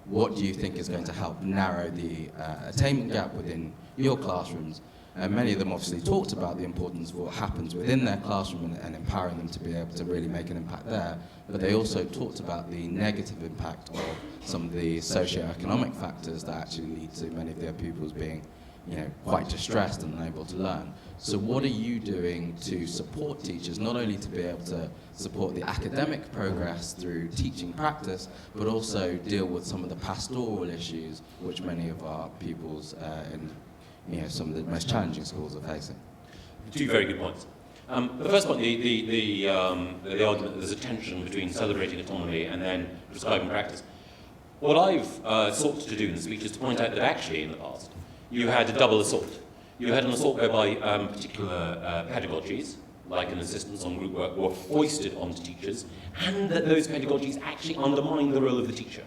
what do you think is going to help narrow the attainment gap within your classrooms? And many of them obviously talked about the importance of what happens within their classroom and empowering them to be able to really make an impact there. But they also talked about the negative impact of some of the socio-economic factors that actually lead to many of their pupils being quite distressed and unable to learn. So what are you doing to support teachers, not only to be able to support the academic progress through teaching practice, but also deal with some of the pastoral issues which many of our pupils in some of the most challenging schools are facing? Two very good points. The first point, the argument that there's a tension between celebrating autonomy and then prescribing practice. What I've sought to do in the speech is to point out that actually in the past, you had a double assault. You had an assault whereby particular pedagogies, like an assistance on group work, were foisted onto teachers, and that those pedagogies actually undermine the role of the teacher.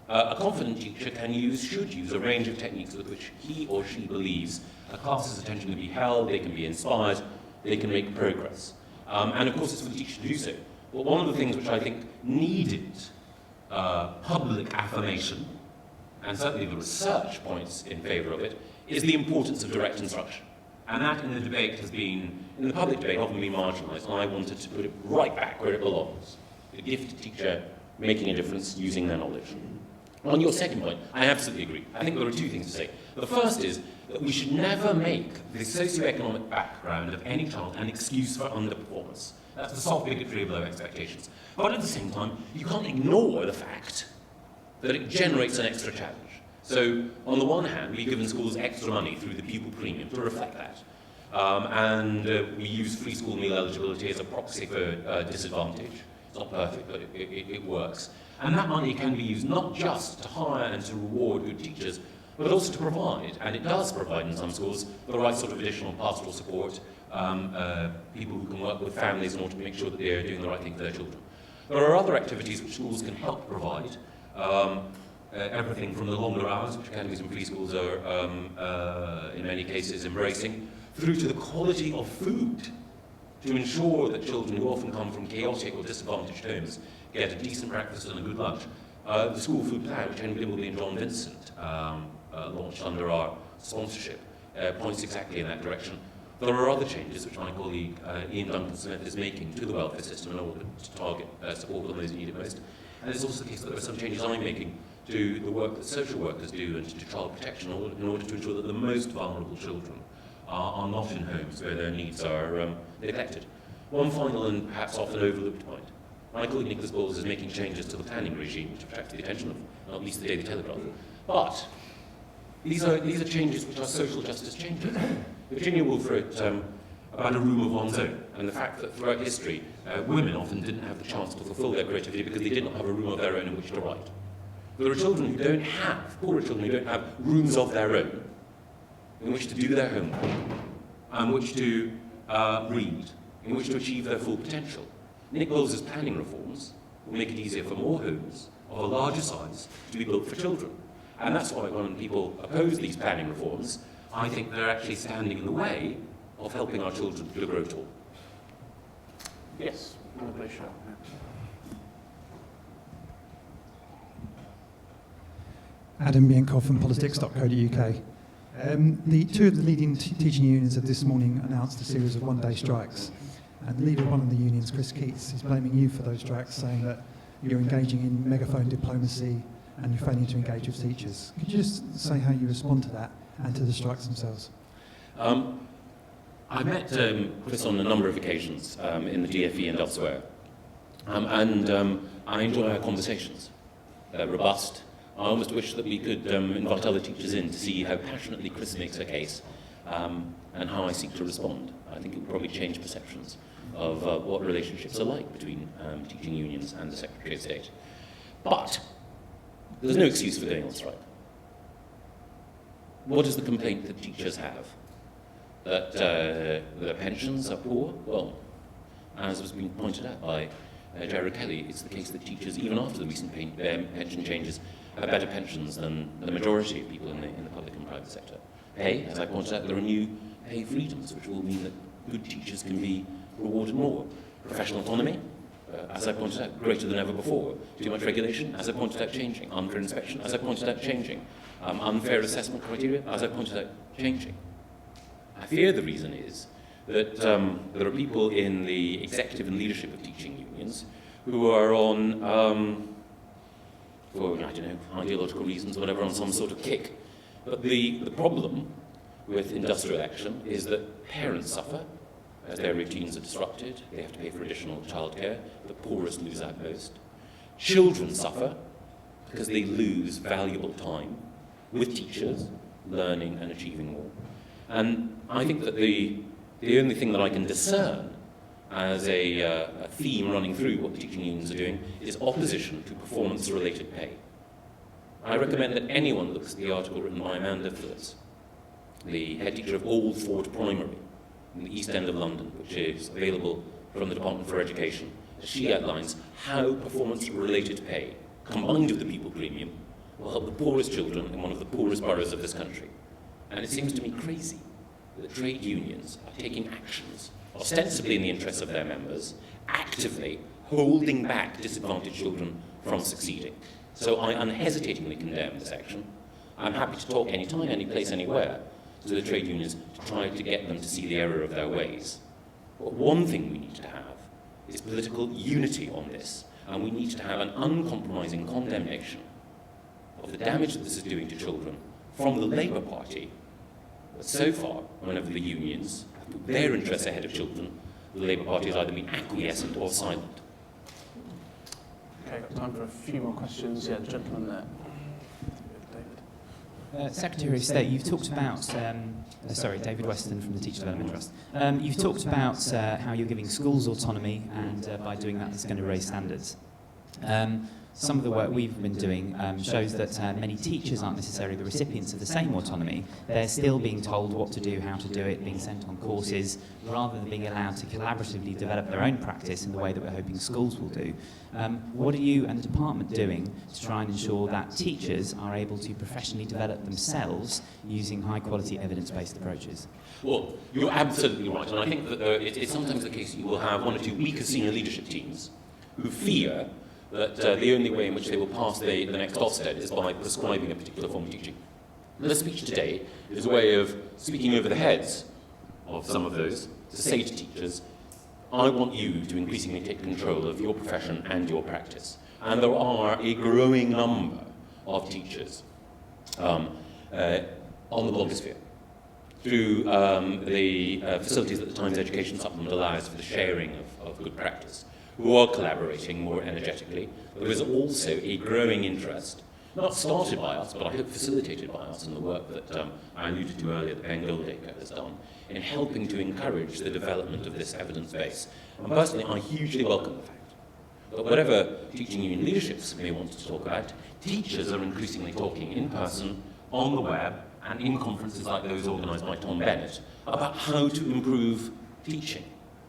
A confident teacher should use a range of techniques with which he or she believes a class's attention can be held, they can be inspired, they can make progress. And of course it's for the teacher to do so. But one of the things which I think needed public affirmation, and certainly the research points in favour of it, is the importance of direct instruction. And that in the debate has been, in the public debate, often been marginalised, and I wanted to put it right back where it belongs. The gifted teacher making a difference using their knowledge. On your second point, I absolutely agree. I think there are two things to say. The first is that we should never make the socioeconomic background of any child an excuse for underperformance. That's the soft bigotry of low expectations. But at the same time, you can't ignore the fact that it generates an extra challenge. So, on the one hand, we've given schools extra money through the pupil premium to reflect that. And we use free school meal eligibility as a proxy for disadvantage. It's not perfect, but it works. And that money can be used not just to hire and to reward good teachers, but also to provide, and it does provide in some schools, the right sort of additional pastoral support, people who can work with families in order to make sure that they're doing the right thing for their children. There are other activities which schools can help provide, everything from the longer hours, which academies and preschools are, in many cases, embracing, through to the quality of food, to ensure that children who often come from chaotic or disadvantaged homes get a decent breakfast and a good lunch. The school food plan, which Henry Dimbleby and John Vincent launched under our sponsorship, points exactly in that direction. There are other changes which my colleague Ian Duncan-Smith is making to the welfare system in order to target support on those who need it most. And it's also the case that there are some changes I'm making to the work that social workers do and to child protection in order to ensure that the most vulnerable children are not in homes where their needs are neglected. One final and perhaps often overlooked point. My colleague Nicholas Bowles is making changes to the planning regime which attracted the attention of not least the Daily Telegraph. But these are changes which are social justice changes. Virginia Woolf wrote about a room of one's own, and the fact that throughout history women often didn't have the chance to fulfil their creativity because they did not have a room of their own in which to write. There are children who don't have, poorer children who don't have rooms of their own in which to do their homework, in which to read, in which to achieve their full potential. Nick Bowles' planning reforms will make it easier for more homes of a larger size to be built for children. And that's why when people oppose these planning reforms, I think they're actually standing in the way of helping our children to grow tall. Yes, Adam Bianco from politics.co.uk. The two of the leading teaching unions have this morning announced a series of one-day strikes. And the leader of one of the unions, Chryst, is blaming you for those strikes, saying that you're engaging in megaphone diplomacy and you're failing to engage with teachers. Could you just say how you respond to that and to the strikes themselves? I've met Chris on a number of occasions in the DFE and elsewhere, and I enjoy our conversations. They're robust. I almost wish that we could invite other teachers in to see how passionately Chris makes her case and how I seek to respond. I think it would probably change perceptions of what relationships are like between teaching unions and the Secretary of State. But there's no excuse for going on strike. What is the complaint that teachers have? That their pensions are poor? Well, as has been pointed out by Jared Kelly, it's the case that teachers, even after the recent pension changes, have better pensions than the majority of people in the public and private sector. Pay, as I pointed out, there are new pay freedoms, which will mean that good teachers can be rewarded more. Professional autonomy, as I pointed out, greater than ever before. Too much regulation, as I pointed out, changing. Unfair inspection, as I pointed out, changing. Unfair assessment criteria, as I pointed out, changing. I fear the reason is that there are people in the executive and leadership of teaching unions who are on, for, I don't know, ideological reasons, whatever, on some sort of kick. But the problem with industrial action is that parents suffer as their routines are disrupted. They have to pay for additional childcare. The poorest lose out most. Children suffer because they lose valuable time with teachers, learning and achieving more. And I think that the only thing that I can discern as a theme running through what the teaching unions are doing is opposition to performance-related pay. I recommend that anyone looks at the article written by Amanda Phillips, the head teacher of Old Ford Primary in the East End of London, which is available from the Department for Education. She outlines how performance-related pay, combined with the pupil premium, will help the poorest children in one of the poorest boroughs of this country. And it seems to me crazy that trade unions are taking actions, ostensibly in the interests of their members, actively holding back disadvantaged children from succeeding. So I unhesitatingly condemn this action. I'm happy to talk anytime, any place, anywhere to the trade unions to try to get them to see the error of their ways. But one thing we need to have is political unity on this, and we need to have an uncompromising condemnation of the damage that this is doing to children from the Labour Party. But so far, whenever the unions have put their interests ahead of children, the Labour Party has either been acquiescent or silent. Okay, got time for a few more questions. Yeah, the gentleman there. David. Secretary of State, you've talked about, David Weston from the Teacher Development Trust. You've talked about how you're giving schools autonomy, and by doing that, it's going to raise standards. Some of the work we've been doing shows that many teachers aren't necessarily the recipients of the same autonomy. They're still being told what to do, how to do it, being sent on courses, rather than being allowed to collaboratively develop their own practice in the way that we're hoping schools will do. What are you and the department doing to try and ensure that teachers are able to professionally develop themselves using high-quality evidence-based approaches? Well, you're absolutely right, and I think that it's sometimes the case you will have one or two weaker senior leadership teams who fear that the only way in which they will pass the next Ofsted is by prescribing a particular form of teaching. The speech today is a way of speaking over the heads of some of those to say to teachers, I want you to increasingly take control of your profession and your practice. And there are a growing number of teachers on the blogosphere through the facilities that the Times Education Supplement allows for the sharing of good practice, who are collaborating more energetically. There is also a growing interest, not started by us, but I hope facilitated by us in the work that I alluded to earlier, that Ben Goldacre has done, in helping to encourage the development of this evidence base. And personally, I hugely welcome the fact that whatever teaching union leaderships may want to talk about, teachers are increasingly talking in person, on the web, and in conferences like those organised by Tom Bennett, about how to improve teaching.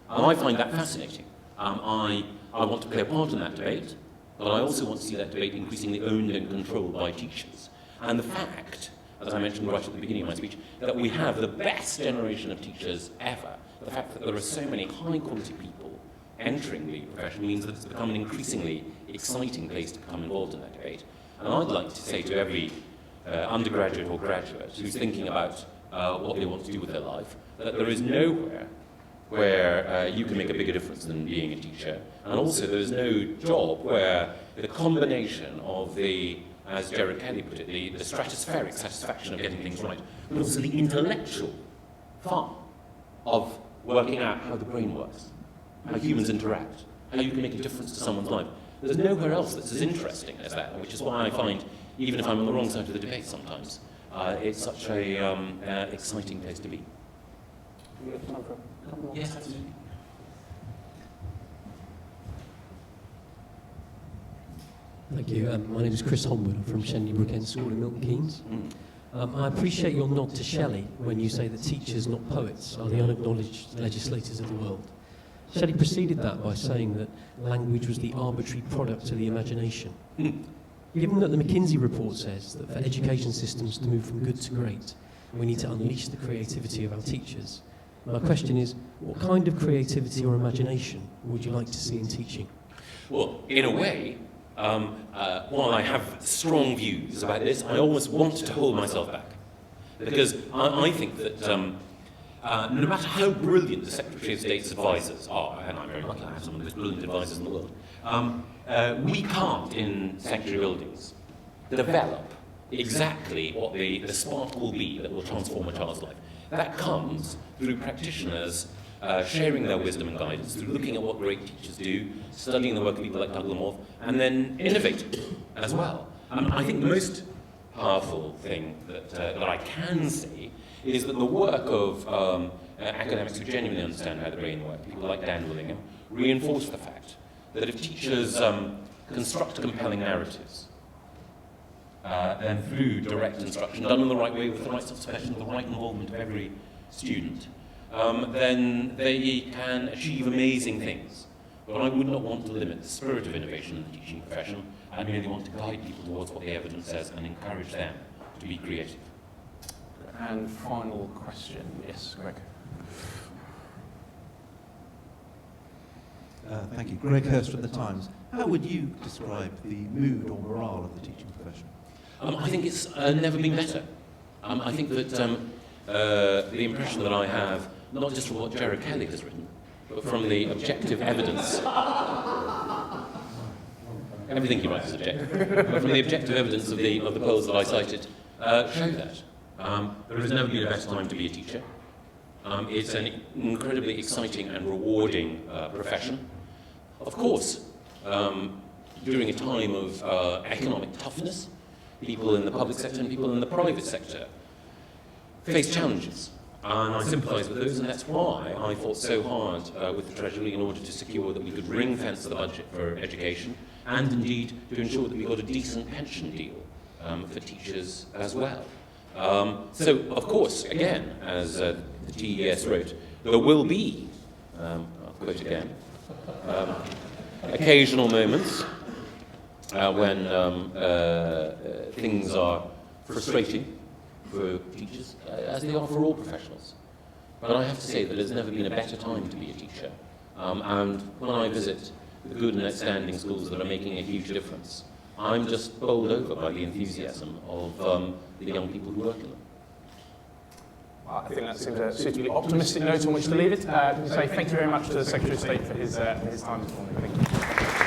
And I find that fascinating. I want to play a part in that debate, but I also want to see that debate increasingly owned and controlled by teachers. And the fact, as I mentioned right at the beginning of my speech, that we have the best generation of teachers ever, the fact that there are so many high-quality people entering the profession means that it's become an increasingly exciting place to become involved in that debate. And I'd like to say to every undergraduate or graduate who's thinking about what they want to do with their life, that there is nowhere where you can make a bigger difference than being a teacher. And also there's no job where the combination of the, as Jared Kelly put it, the stratospheric satisfaction of getting things right, but also the intellectual fun of working out how the brain works, how humans interact, how you can make a difference to someone's life. There's nowhere else that's as interesting as that, which is why I find, even if I'm on the wrong side of the debate sometimes, it's such a exciting place to be. Do we have time for a couple more? Yes, absolutely. Thank you. My name is Chryst Hoffman. I'm from Shenley Brook End School in Milton Keynes. I appreciate your nod to Shelley when you say that teachers, not poets, are the unacknowledged legislators of the world. Shelley preceded that by saying that language was the arbitrary product of the imagination. Given that the McKinsey report says that for education systems to move from good to great, we need to unleash the creativity of our teachers, my question is, what kind of creativity or imagination would you like to see in teaching? Well, in a way, while I have strong views about this, I always want to hold myself back. Because I think that no matter how brilliant the Secretary of State's advisors are, and I'm very lucky to have some of the most brilliant advisors in the world, we can't, in sanctuary buildings, develop exactly what the spark will be that will transform a child's life. That comes through practitioners sharing their wisdom and guidance, through looking at what great teachers do, studying the work of people like Doug Lemov, and then innovating as well. I think the most powerful thing that I can say is that the work of academics who genuinely understand how the brain works, people like Dan Willingham, reinforce the fact that if teachers construct compelling narratives, then through direct instruction, done in the right way, with the right subspecial, the right involvement of every student, then they can achieve amazing things. But I would not want to limit the spirit of innovation in the teaching profession. I merely want to guide people towards what the evidence says and encourage them to be creative. And final question. Yes, Greg. Thank you. Greg Hurst from The Times. How would you describe the mood or morale of the teaching profession? I think it's never been better. I think that the impression that I have, not just from what Jared Kelly has written, but from the objective evidence. Everything he writes is objective. But from the objective evidence of the polls that I cited, show that. There has never been a better time to be a teacher. It's an incredibly exciting and rewarding profession. Of course, during a time of economic toughness, people in the public sector and people in the private sector face challenges. And I sympathise with those, and that's why I fought so hard with the Treasury in order to secure that we could ring-fence the budget for education, and indeed to ensure that we got a decent pension deal for teachers as well. So, of course, again, as the TES wrote, there will be, I'll quote again, occasional moments when things are frustrating for teachers, as they are for all professionals. But I have to say that there's never been a better time to be a teacher. And when I visit the good and outstanding schools that are making a huge difference, I'm just bowled over by the enthusiasm of the young people who work in them. I think that seems a suitably optimistic note on which to leave it. To say thank you very much to the Secretary of State for his time this morning. Thank you.